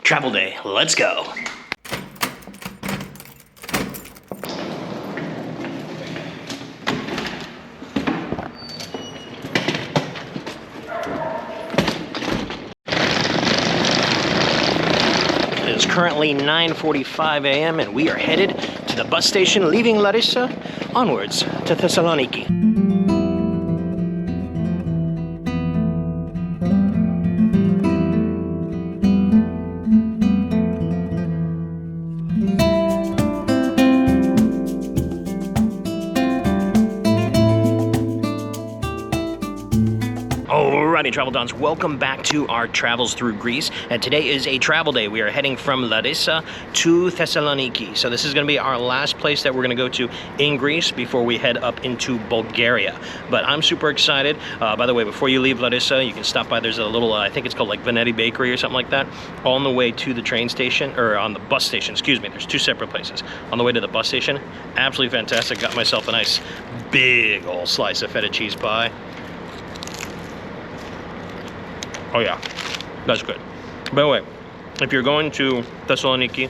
Travel day, let's go. It is currently 9:45 a.m. and we are headed to the bus station, leaving Larissa onwards to Thessaloniki. Alrighty, Travel Dons, welcome back to our travels through Greece, and today is a travel day. We are heading from Larissa to Thessaloniki. So this is going to be our last place that we're going to go to in Greece before we head up into Bulgaria. But I'm super excited. By the way, before you leave Larissa, you can stop by. There's a little, I think it's called like Venetti Bakery or something like that, on the way to the train station, or on the bus station, excuse me. There's two separate places. On the way to the bus station, absolutely fantastic. Got myself a nice big old slice of feta cheese pie. Oh yeah, that's good. By the way, if you're going to Thessaloniki,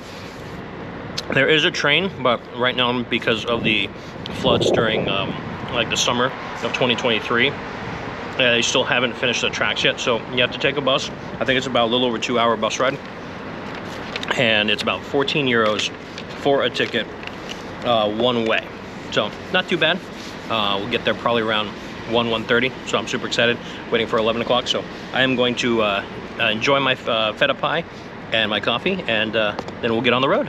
there is a train, but right now because of the floods during like the summer of 2023, they still haven't finished the tracks yet, so you have to take a bus. I think it's about a little over 2-hour bus ride, and it's about 14 euros for a ticket one way. So not too bad. We'll get there probably around 1:30, so I'm super excited, waiting for 11 o'clock. So I am going to enjoy my feta pie and my coffee, and then we'll get on the road.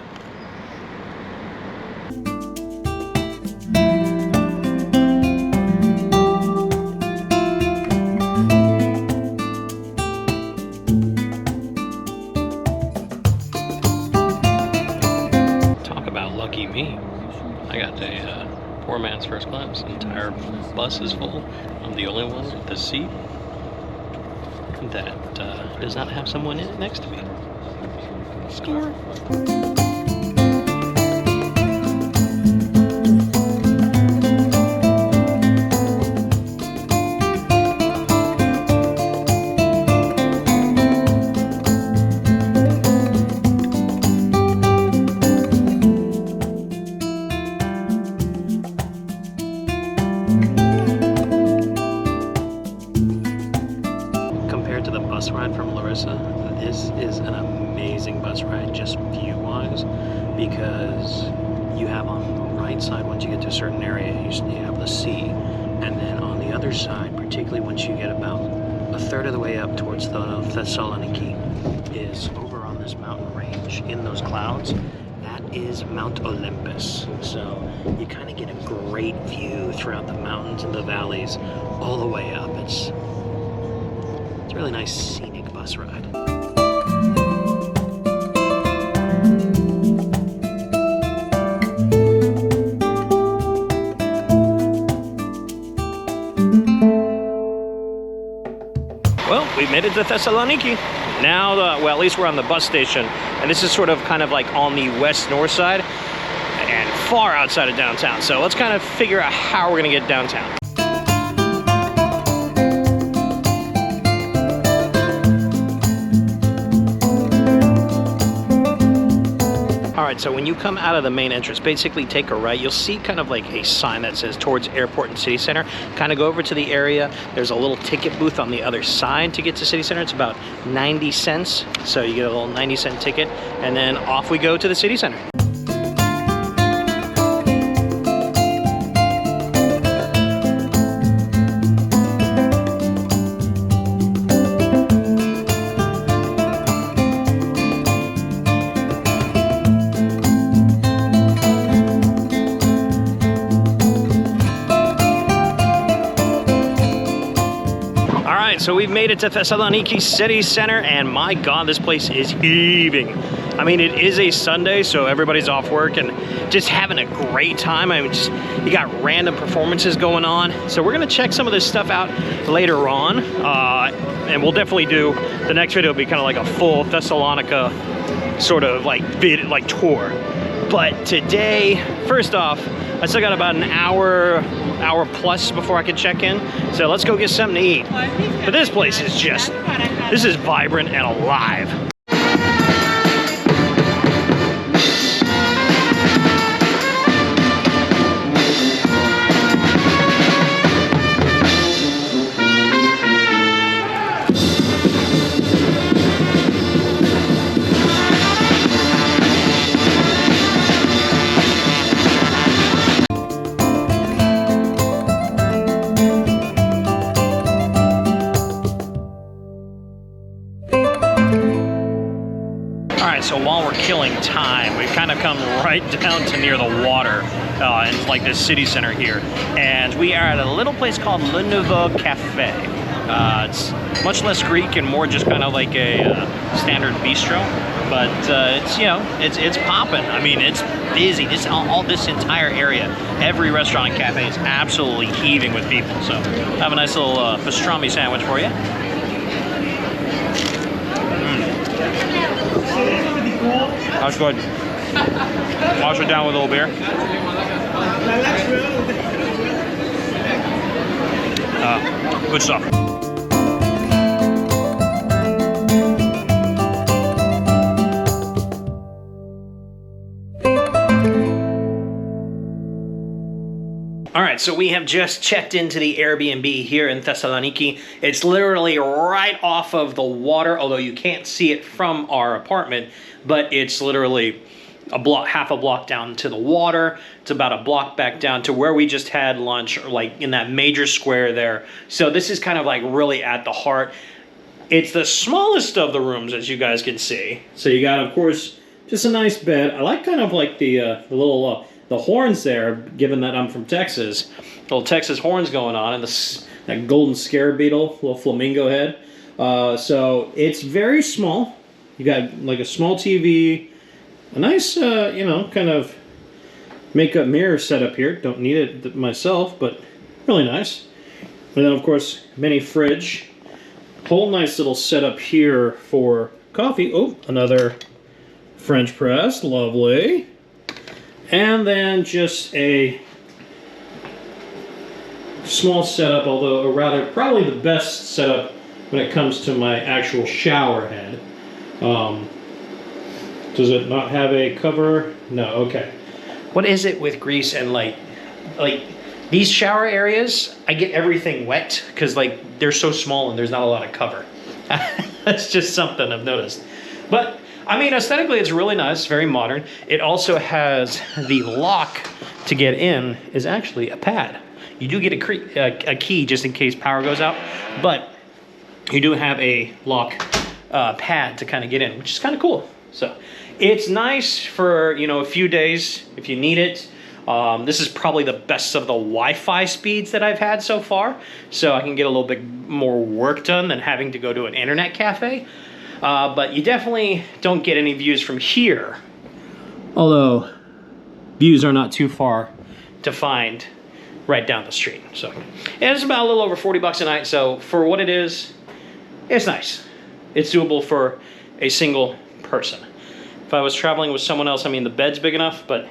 Talk about lucky me. I got a poor man's first class. The entire bus is full. I'm the only one with a seat that does not have someone in it next to me. Score. To the bus ride from Larissa, this is an amazing bus ride, just view-wise, because you have on the right side, once you get to a certain area, you have the sea, and then on the other side, particularly once you get about a third of the way up towards the Thessaloniki, is over on this mountain range in those clouds. That is Mount Olympus. So you kind of get a great view throughout the mountains and the valleys all the way up. It's a really nice scenic bus ride. Well, we made it to Thessaloniki. Now, well, at least we're on the bus station, and this is sort of kind of like on the west-north side and far outside of downtown. So let's kind of figure out how we're gonna get downtown. Alright, so when you come out of the main entrance, basically take a right, you'll see kind of like a sign that says towards airport and city center. Kind of go over to the area. There's a little ticket booth on the other side to get to city center. It's about 90 cents. So you get a little 90-cent ticket, and then off we go to the city center. So we've made it to Thessaloniki city center, and my God, this place is heaving. I mean, it is a Sunday, so everybody's off work and just having a great time. I mean, just, you got random performances going on. So we're gonna check some of this stuff out later on, and we'll definitely do, the next video will be kind of like a full Thessalonica sort of like tour. But today, first off, I still got about an hour plus before I can check in. So let's go get something to eat. But this place is just, this is vibrant and alive. come right down to near the water. It's like this city center here. And we are at a little place called Le Nouveau Cafe. It's much less Greek and more just kind of like a standard bistro. But it's, you know, it's popping. I mean, it's busy. All this entire area, every restaurant and cafe is absolutely heaving with people. So I have a nice little pastrami sandwich for you. That's good. Wash it down with a little beer. Good stuff. All right, so we have just checked into the Airbnb here in Thessaloniki. It's literally right off of the water, although you can't see it from our apartment, but it's literally half a block down to the water. It's about a block back down to where we just had lunch, like in that major square there. So this is kind of like really at the heart. It's the smallest of the rooms, as you guys can see. So you got, of course, just a nice bed. I like kind of like the little the horns there, given that I'm from Texas. Little Texas horns going on, and that golden scarab beetle, little flamingo head. So it's very small. You got like a small TV, a nice, you know, kind of makeup mirror setup here. Don't need it myself, but really nice. And then, of course, mini fridge. Whole nice little setup here for coffee. Oh, another French press, lovely. And then just a small setup, although probably the best setup when it comes to my actual shower head. Does it not have a cover? No, okay. What is it with Greece and like these shower areas, I get everything wet because like they're so small and there's not a lot of cover. That's just something I've noticed. But I mean, aesthetically, it's really nice, very modern. It also has the lock to get in is actually a pad. You do get a key just in case power goes out, but you do have a lock pad to kind of get in, which is kind of cool. So it's nice for, you know, a few days if you need it. This is probably the best of the Wi-Fi speeds that I've had so far, so I can get a little bit more work done than having to go to an internet cafe. But you definitely don't get any views from here, although views are not too far to find right down the street. So, and it's about a little over 40 bucks a night, so for what it is, it's nice. It's doable for a single person. If I was traveling with someone else, I mean, the bed's big enough, but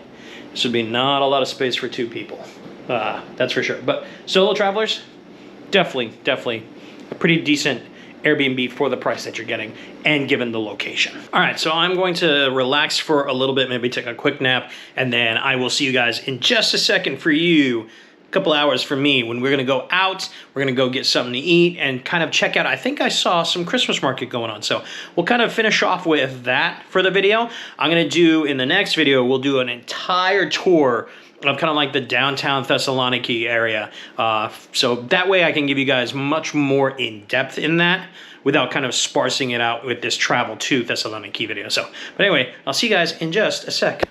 this would be not a lot of space for two people. That's for sure. But solo travelers, definitely a pretty decent Airbnb for the price that you're getting and given the location. All right, so I'm going to relax for a little bit, maybe take a quick nap, and then I will see you guys in just a second for you. A couple hours for me when we're gonna go out, we're gonna go get something to eat and kind of check out. I think I saw some Christmas market going on, so we'll kind of finish off with that for the video. I'm gonna do, in the next video, we'll do an entire tour of kind of like the downtown Thessaloniki area. So that way I can give you guys much more in depth in that without kind of sparsing it out with this travel to Thessaloniki video. So, but anyway, I'll see you guys in just a sec.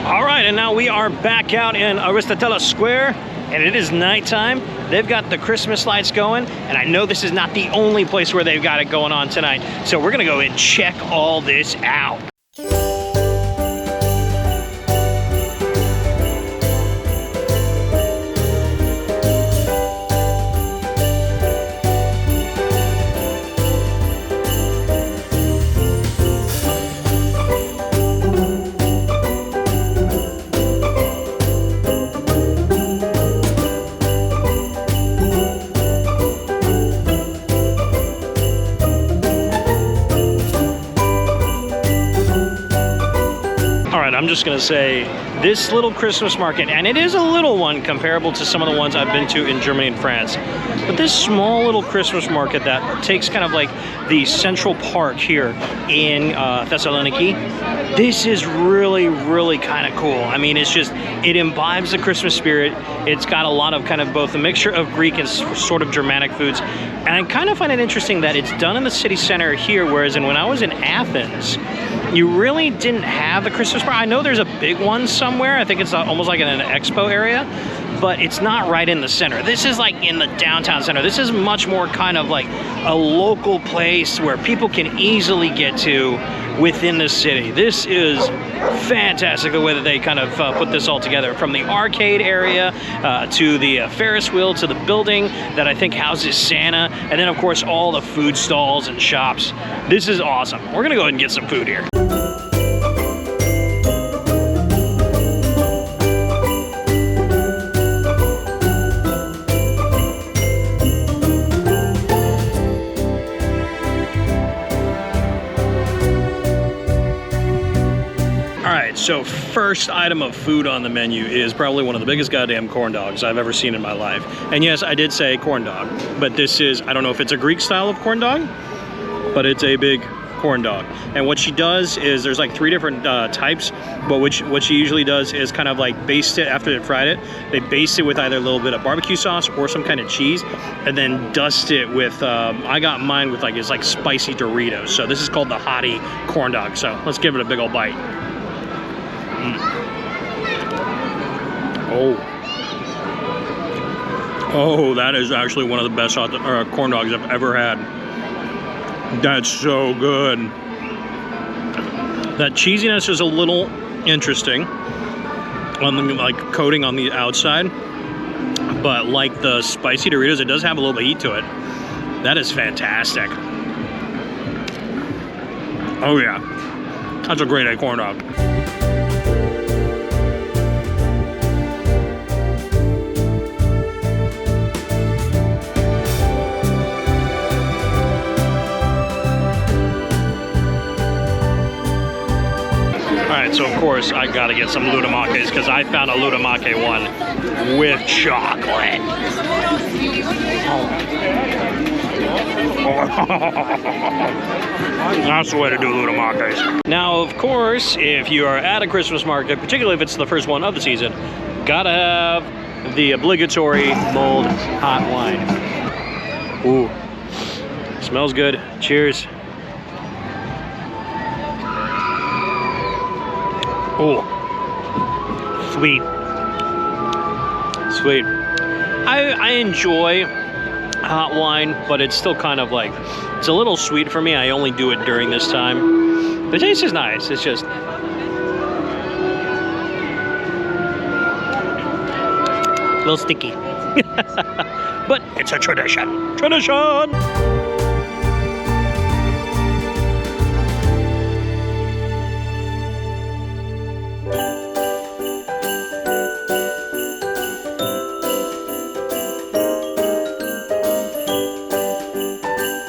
All right, and now we are back out in Aristoteles Square, and it is nighttime. They've got the Christmas lights going, and I know this is not the only place where they've got it going on tonight, so we're gonna go and check all this out. I'm just gonna say this little Christmas market, and it is a little one comparable to some of the ones I've been to in Germany and France, but this small little Christmas market that takes kind of like the central park here in Thessaloniki, this is really kind of cool. I mean, it's just, it imbibes the Christmas spirit. It's got a lot of kind of both a mixture of Greek and sort of Germanic foods, and I kind of find it interesting that it's done in the city center here, whereas when I was in Athens, you really didn't have the Christmas market. I know there's a big one somewhere. I think it's almost like in an expo area, but it's not right in the center. This is like in the downtown center. This is much more kind of like a local place where people can easily get to within the city. This is fantastic the way that they kind of put this all together, from the arcade area to the Ferris wheel to the building that I think houses Santa, and then of course all the food stalls and shops. This is awesome. We're gonna go ahead and get some food here. So first item of food on the menu is probably one of the biggest goddamn corn dogs I've ever seen in my life. And yes, I did say corn dog, but this is, I don't know if it's a Greek style of corn dog, but it's a big corn dog. And what she does is, there's like 3 different types, but what she usually does is kind of like baste it after they fried it. They baste it with either a little bit of barbecue sauce or some kind of cheese, and then dust it with, I got mine with it's like spicy Doritos. So this is called the Hottie corn dog. So let's give it a big old bite. Oh, that is actually one of the best corn dogs I've ever had. That's so good. That cheesiness is a little interesting on the coating on the outside, but like the spicy Doritos, it does have a little bit of heat to it. That is fantastic. Oh yeah, that's a great corn dog. So of course I gotta get some lutemakes because I found a lutemake one with chocolate. That's the way to do lutemakes. Now of course, if you are at a Christmas market, particularly if it's the first one of the season, gotta have the obligatory mulled hot wine. Ooh, smells good. Cheers. Oh, sweet, sweet. I enjoy hot wine, but it's still kind of like, it's a little sweet for me. I only do it during this time. The taste is nice. It's just, a little sticky. But it's a tradition. Tradition!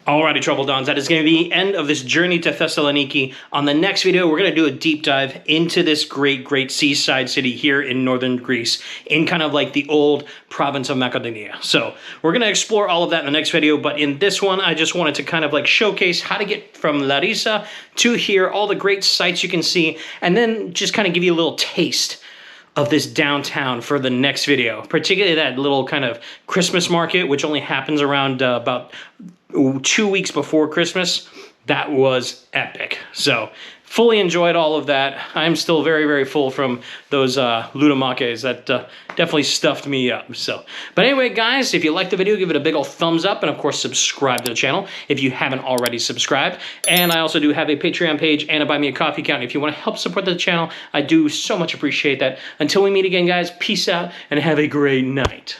Alrighty, Trouble Dons, that is going to be the end of this journey to Thessaloniki. On the next video, we're going to do a deep dive into this great seaside city here in northern Greece, in kind of like the old province of Macedonia. So we're going to explore all of that in the next video, but in this one, I just wanted to kind of like showcase how to get from Larissa to here, all the great sights you can see, and then just kind of give you a little taste of this downtown for the next video, particularly that little kind of Christmas market, which only happens around about 2 weeks before Christmas. That was epic. So fully enjoyed all of that. I'm still very full from those lutemakes that definitely stuffed me up. So, but anyway, guys, if you liked the video, give it a big old thumbs up, and of course subscribe to the channel if you haven't already subscribed. And I also do have a Patreon page and a Buy Me a Coffee account if you want to help support the channel. I do so much appreciate that. Until we meet again, guys, peace out and have a great night.